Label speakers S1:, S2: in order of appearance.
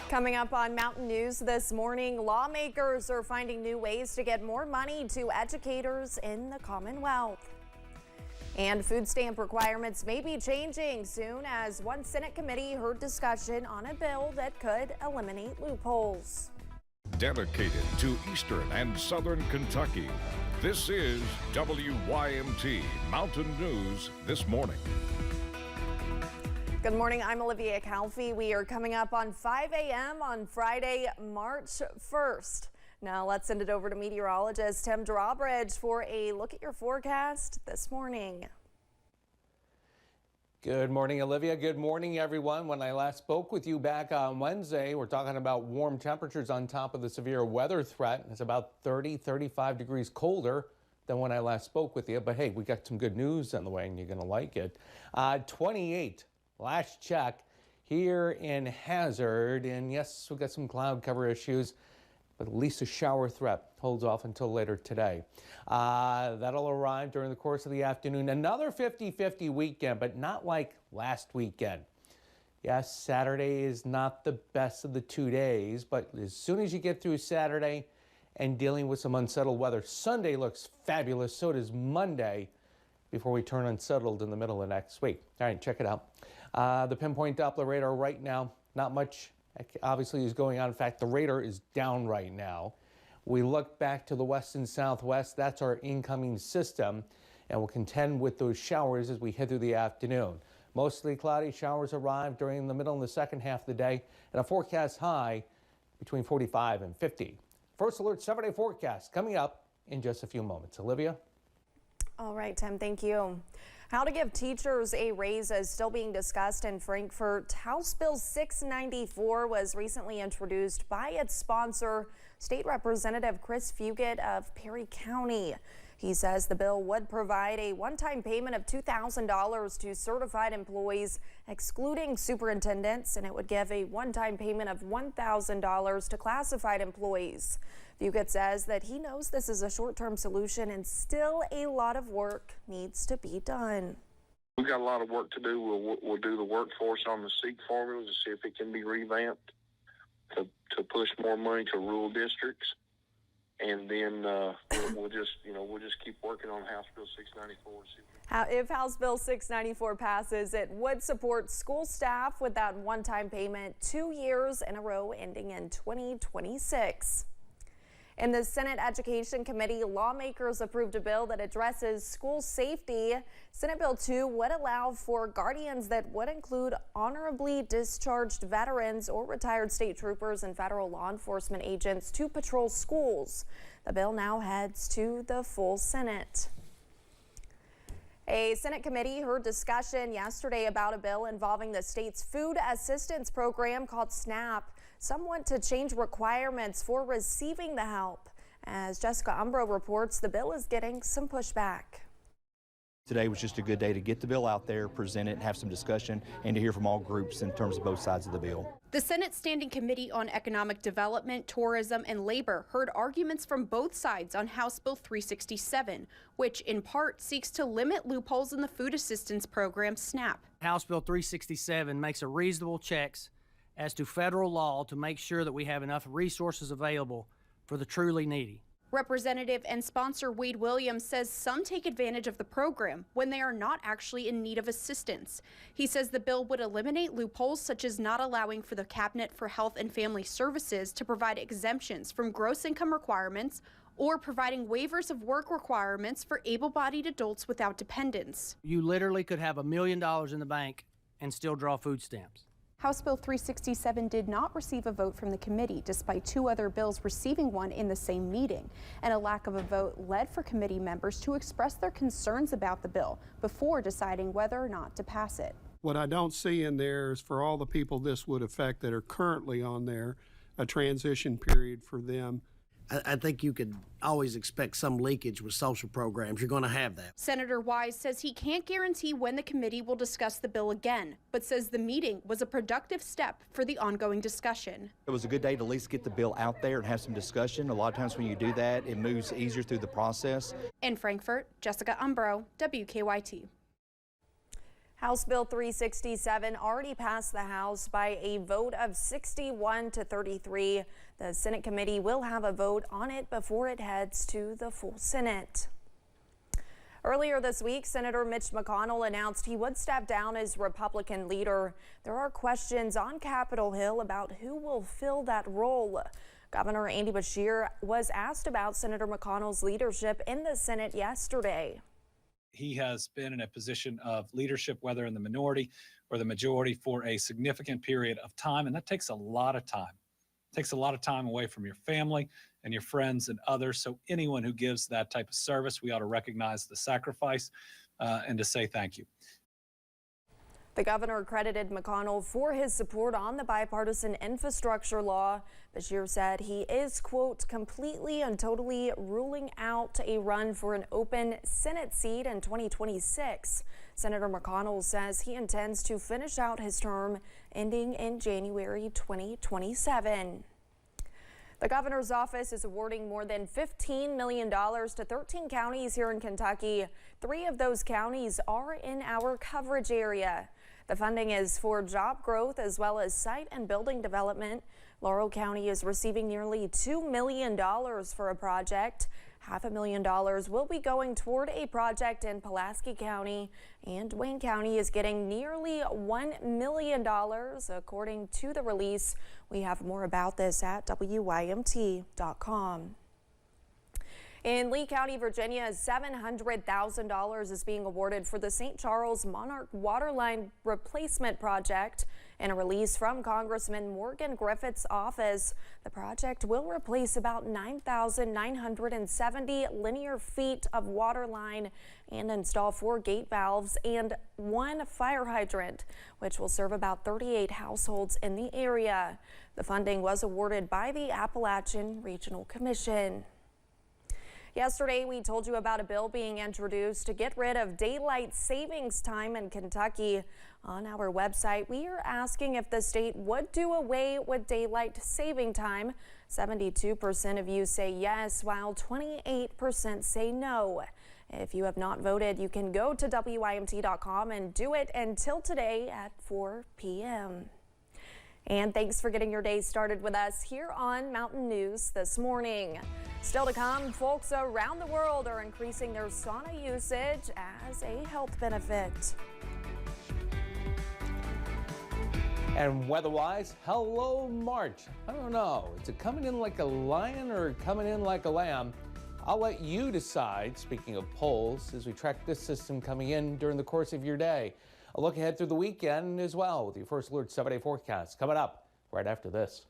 S1: Coming up on Mountain News this morning, lawmakers are finding new ways to get more money to educators in the Commonwealth. And food stamp requirements may be changing soon as one Senate committee heard discussion on a bill that could eliminate loopholes.
S2: Dedicated to Eastern and Southern Kentucky, this is WYMT Mountain News this morning.
S1: Good morning, I'm Olivia Calfee. We are coming up on 5 a.m. on Friday, March 1st. Now let's send it over to meteorologist Tim Drawbridge for a look at your forecast this morning.
S3: Good morning, Olivia. Good morning, everyone. When I last spoke with you back on Wednesday, we're talking about warm temperatures on top of the severe weather threat. It's about 35 degrees colder than when I last spoke with you. But hey, we got some good news on the way and you're going to like it. 28. Last check here in Hazard, and yes, we've got some cloud cover issues, but at least a shower threat holds off until later today. That'll arrive during the course of the afternoon. Another 50-50 weekend, but not like last weekend. Yes, Saturday is not the best of the 2 days, but as soon as you get through Saturday and dealing with some unsettled weather, Sunday looks fabulous. So does Monday before we turn unsettled in the middle of next week. All right, check it out. The pinpoint Doppler radar right now, not much obviously is going on. In fact, the radar is down right now. We look back to the west and southwest. That's our incoming system, and we'll contend with those showers as we head through the afternoon. Mostly cloudy, showers arrive during the middle and the second half of the day, and a forecast high between 45 and 50. First Alert 7-day forecast coming up in just a few moments. Olivia?
S1: All right, Tim, thank you. How to give teachers a raise is still being discussed in Frankfort. House Bill 694 was recently introduced by its sponsor, State Representative Chris Fugit of Perry County. He says the bill would provide a one-time payment of $2,000 to certified employees, excluding superintendents, and it would give a one-time payment of $1,000 to classified employees. Fugit says that he knows this is a short-term solution and still a lot of work needs to be done.
S4: We've got a lot of work to do. We'll do the workforce on the SEEK formula to see if it can be revamped to push more money to rural districts. And then we'll just keep working on House Bill 694.
S1: If House Bill 694 passes, it would support school staff with that one-time payment 2 years in a row ending in 2026. In the Senate Education Committee, lawmakers approved a bill that addresses school safety. Senate Bill 2 would allow for guardians that would include honorably discharged veterans or retired state troopers and federal law enforcement agents to patrol schools. The bill now heads to the full Senate. A Senate committee heard discussion yesterday about a bill involving the state's food assistance program called SNAP. Some want to change requirements for receiving the help. As Jessica Umbro reports, the bill is getting some pushback.
S5: Today was just a good day to get the bill out there, present it, have some discussion, and to hear from all groups in terms of both sides of the bill.
S6: The Senate Standing Committee on Economic Development, Tourism, and Labor heard arguments from both sides on House Bill 367, which in part seeks to limit loopholes in the food assistance program, SNAP.
S7: House Bill 367 makes a reasonable checks as to federal law to make sure that we have enough resources available for the truly needy.
S6: Representative and sponsor Wade Williams says some take advantage of the program when they are not actually in need of assistance. He says the bill would eliminate loopholes such as not allowing for the Cabinet for Health and Family Services to provide exemptions from gross income requirements or providing waivers of work requirements for able-bodied adults without dependents.
S7: You literally could have $1 million in the bank and still draw food stamps.
S6: House Bill 367 did not receive a vote from the committee, despite two other bills receiving one in the same meeting. And a lack of a vote led for committee members to express their concerns about the bill before deciding whether or not to pass it.
S8: What I don't see in there is for all the people this would affect that are currently on there, a transition period for them.
S9: I think you could always expect some leakage with social programs. You're going to have that.
S6: Senator Wise says he can't guarantee when the committee will discuss the bill again, but says the meeting was a productive step for the ongoing discussion.
S5: It was a good day to at least get the bill out there and have some discussion. A lot of times when you do that, it moves easier through the process.
S6: In Frankfort, Jessica Umbro, WKYT.
S1: House Bill 367 already passed the House by a vote of 61 to 33. The Senate committee will have a vote on it before it heads to the full Senate. Earlier this week, Senator Mitch McConnell announced he would step down as Republican leader. There are questions on Capitol Hill about who will fill that role. Governor Andy Beshear was asked about Senator McConnell's leadership in the Senate yesterday.
S10: He has been in a position of leadership, whether in the minority or the majority, for a significant period of time, and that takes a lot of time. It takes a lot of time away from your family and your friends and others. So anyone who gives that type of service, we ought to recognize the sacrifice and to say thank you.
S1: The governor credited McConnell for his support on the bipartisan infrastructure law. Beshear said he is, quote, completely and totally ruling out a run for an open Senate seat in 2026. Senator McConnell says he intends to finish out his term ending in January 2027. The governor's office is awarding more than $15 million to 13 counties here in Kentucky. 3 of those counties are in our coverage area. The funding is for job growth as well as site and building development. Laurel County is receiving nearly $2 million for a project. $500,000 will be going toward a project in Pulaski County, and Wayne County is getting nearly $1 million, according to the release. We have more about this at WYMT.com. In Lee County, Virginia, $700,000 is being awarded for the St. Charles Monarch Waterline Replacement Project. In a release from Congressman Morgan Griffith's office, the project will replace about 9,970 linear feet of water line and install 4 gate valves and 1 fire hydrant, which will serve about 38 households in the area. The funding was awarded by the Appalachian Regional Commission. Yesterday, we told you about a bill being introduced to get rid of daylight savings time in Kentucky. On our website, we are asking if the state would do away with daylight saving time. 72% of you say yes, while 28% say no. If you have not voted, you can go to WYMT.com and do it until today at 4 p.m. And thanks for getting your day started with us here on Mountain News this morning. Still to come, folks around the world are increasing their sauna usage as a health benefit.
S3: And weather-wise, hello March. I don't know, is it coming in like a lion or coming in like a lamb? I'll let you decide, speaking of polls, as we track this system coming in during the course of your day. A look ahead through the weekend as well with your first alert 7-day forecast coming up right after this.